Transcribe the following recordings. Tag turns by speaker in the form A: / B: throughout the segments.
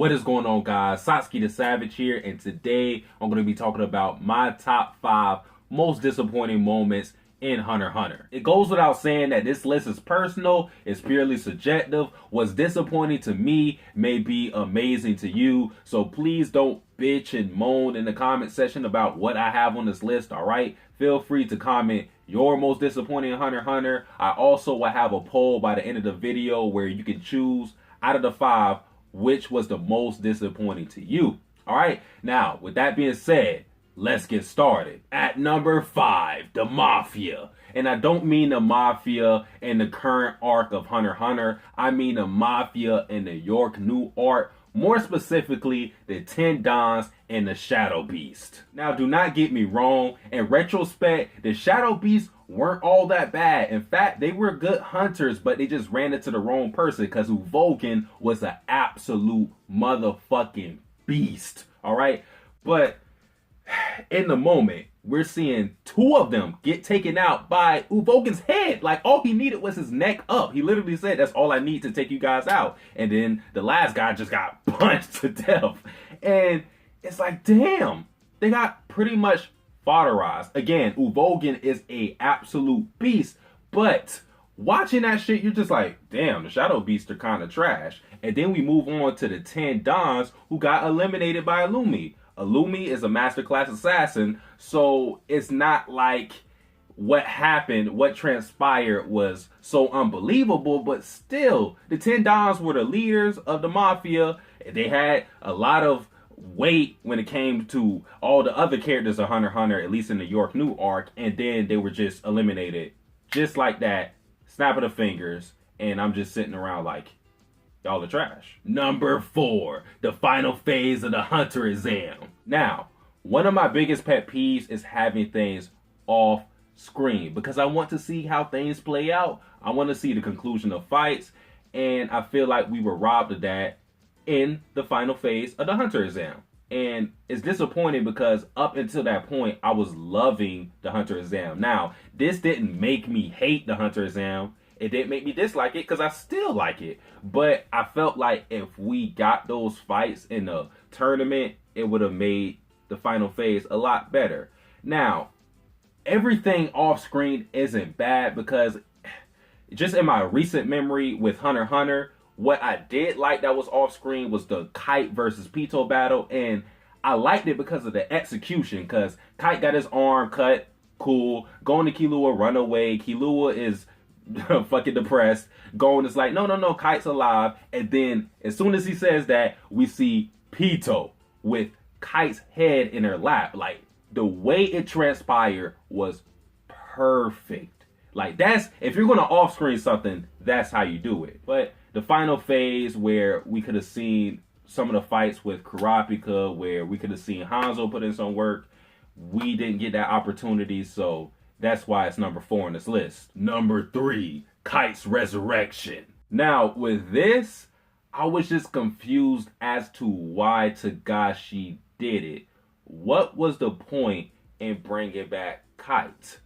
A: What is going on, guys? Satsuki the Savage here, and today I'm going to be talking about my top 5 most disappointing moments in Hunter x Hunter. It goes without saying that this list is personal, it's purely subjective. What's disappointing to me may be amazing to you, so please don't bitch and moan in the comment section about what I have on this list, alright? Feel free to comment your most disappointing Hunter x Hunter. I also will have a poll by the end of the video where you can choose out of the 5 which was the most disappointing to you. All right, now with that being said, let's get started. At number 5, the Mafia. And I don't mean the Mafia in the current arc of Hunter x Hunter. I mean the Mafia in the York New arc. More specifically, the 10 Dons and the Shadow Beast. Now, do not get me wrong. In retrospect, the Shadow Beasts weren't all that bad. In fact, they were good hunters, but they just ran into the wrong person because Uvogin was an absolute motherfucking beast. All right? But in the moment, we're seeing 2 of them get taken out by Uvogin's head. Like, all he needed was his neck up. He literally said, that's all I need to take you guys out. And then the last guy just got punched to death. And it's like, damn, they got pretty much fodderized. Again, Uvogin is a absolute beast. But watching that shit, you're just like, damn, the Shadow Beasts are kind of trash. And then we move on to the 10 Dons who got eliminated by Illumi. Illumi is a masterclass assassin, so it's not like what happened, what transpired was so unbelievable, but still, the 10 Dons were the leaders of the Mafia. They had a lot of weight when it came to all the other characters of Hunter x Hunter, at least in the York New arc, and then they were just eliminated just like that, snap of the fingers, and I'm just sitting around like, y'all are trash. Number 4, the final phase of the Hunter exam. Now, one of my biggest pet peeves is having things off screen because I want to see how things play out. I want to see the conclusion of fights, and I feel like we were robbed of that in the final phase of the Hunter exam. And it's disappointing because up until that point, I was loving the Hunter exam. Now, this didn't make me hate the Hunter exam. It didn't make me dislike it because I still like it. But I felt like if we got those fights in the tournament, it would have made the final phase a lot better. Now, everything off screen isn't bad because just in my recent memory with Hunter x Hunter, what I did like that was off screen was the Kite versus Pito battle. And I liked it because of the execution, because Kite got his arm cut, cool. Going to Killua, run away. Killua is fucking depressed. Gon is like, no, Kite's alive. And then as soon as he says that, we see Pito with Kite's head in her lap. Like, the way it transpired was perfect. Like, that's, if you're gonna off screen something, that's how you do it. But the final phase where we could have seen some of the fights with Kurapika, where we could have seen Hanzo put in some work, we didn't get that opportunity, so that's why it's number 4 on this list. Number 3, Kite's resurrection. Now, with this, I was just confused as to why Togashi did it. What was the point in bringing back Kite?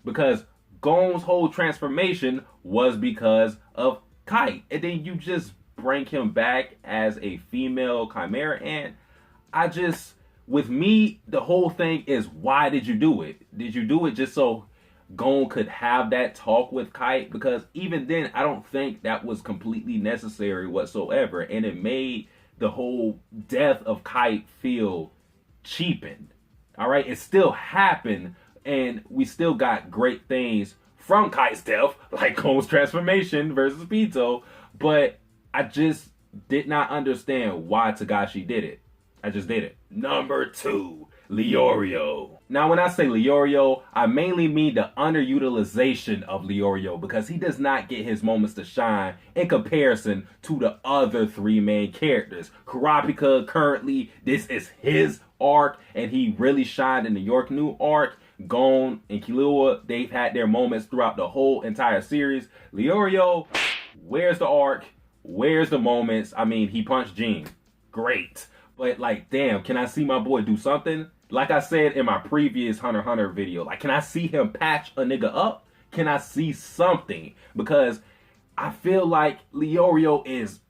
A: Because Gon's whole transformation was because of Kite. And then you just bring him back as a female chimera ant. With me, the whole thing is, why did you do it? Did you do it just so Gon could have that talk with Kite? Because even then, I don't think that was completely necessary whatsoever. And it made the whole death of Kite feel cheapened. All right? It still happened, and we still got great things from Kite's death, like Gon's transformation versus Pito. But I just did not understand why Togashi did it. I just did it. Number 2, Leorio. Now, when I say Leorio, I mainly mean the underutilization of Leorio because he does not get his moments to shine in comparison to the other 3 main characters. Kurapika, currently, this is his arc, and he really shined in the York New arc. Gon and Killua, they've had their moments throughout the whole entire series. Leorio, where's the arc? Where's the moments? I mean, he punched Jean. Great. But, like, damn, can I see my boy do something? Like I said in my previous Hunter x Hunter video, like, can I see him patch a nigga up? Can I see something? Because I feel like Leorio is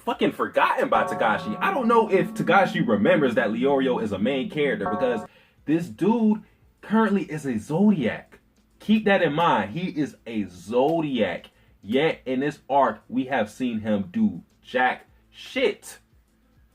A: fucking forgotten by Togashi. I don't know if Togashi remembers that Leorio is a main character because this dude currently is a Zodiac. Keep that in mind. He is a Zodiac. Yet in this arc, we have seen him do jack shit.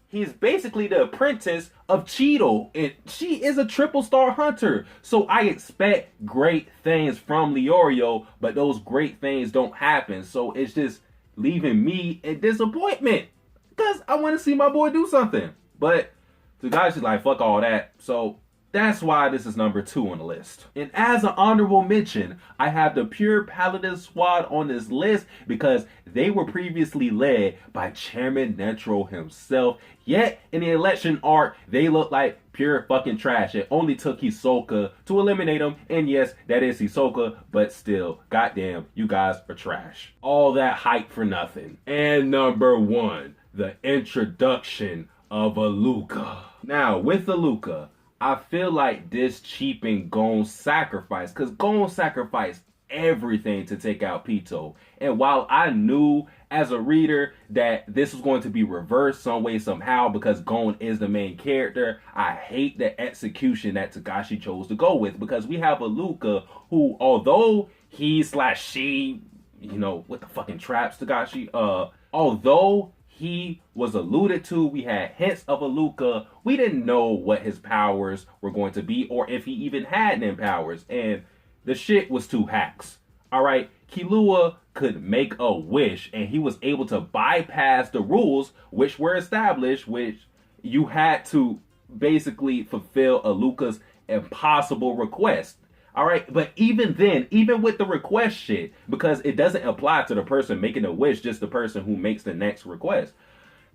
A: He's basically the apprentice of Cheeto, and she is a triple star hunter. So I expect great things from Leorio, but those great things don't happen. So it's just leaving me in disappointment because I want to see my boy do something. But the guy's just like, fuck all that. So that's why this is number 2 on the list. And as an honorable mention, I have the Pure Paladin squad on this list because they were previously led by Chairman Netro himself. Yet in the election arc, they look like pure fucking trash. It only took Hisoka to eliminate them. And yes, that is Hisoka, but still, goddamn, you guys are trash. All that hype for nothing. And number 1, the introduction of Alluka. Now, with Alluka, I feel like this cheapened Gon's sacrifice, because Gon sacrificed everything to take out Pito. And while I knew as a reader that this was going to be reversed some way, somehow, because Gon is the main character, I hate the execution that Togashi chose to go with, because we have Alluka, who, although he/she, you know, with the fucking traps, Togashi, although he was alluded to, we had hints of Alluka, we didn't know what his powers were going to be or if he even had them powers, and the shit was 2 hacks. Alright, Killua could make a wish and he was able to bypass the rules which were established, which you had to basically fulfill Alluka's impossible request. Alright, but even then, even with the request shit, because it doesn't apply to the person making a wish, just the person who makes the next request.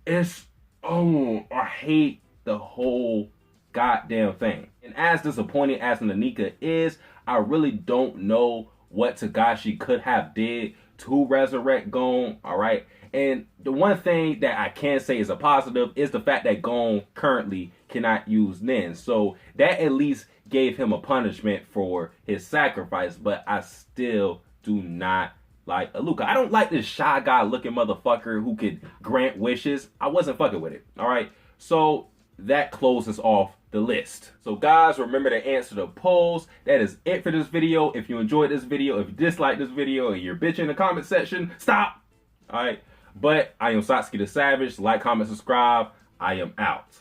A: It's, I hate the whole goddamn thing. And as disappointing as Nanika is, I really don't know what Togashi could have did to resurrect Gon, alright? And the one thing that I can say is a positive is the fact that Gon currently cannot use Nen. So that at least gave him a punishment for his sacrifice, but I still do not like Alluka. I don't like this shy guy looking motherfucker who could grant wishes. I wasn't fucking with it, alright? So that closes off the list. So guys, remember to answer the polls. That is it for this video. If you enjoyed this video, if you disliked this video, and you're bitching in the comment section, stop. Alright, but I am Satsuki the Savage. Like, comment, subscribe. I am out.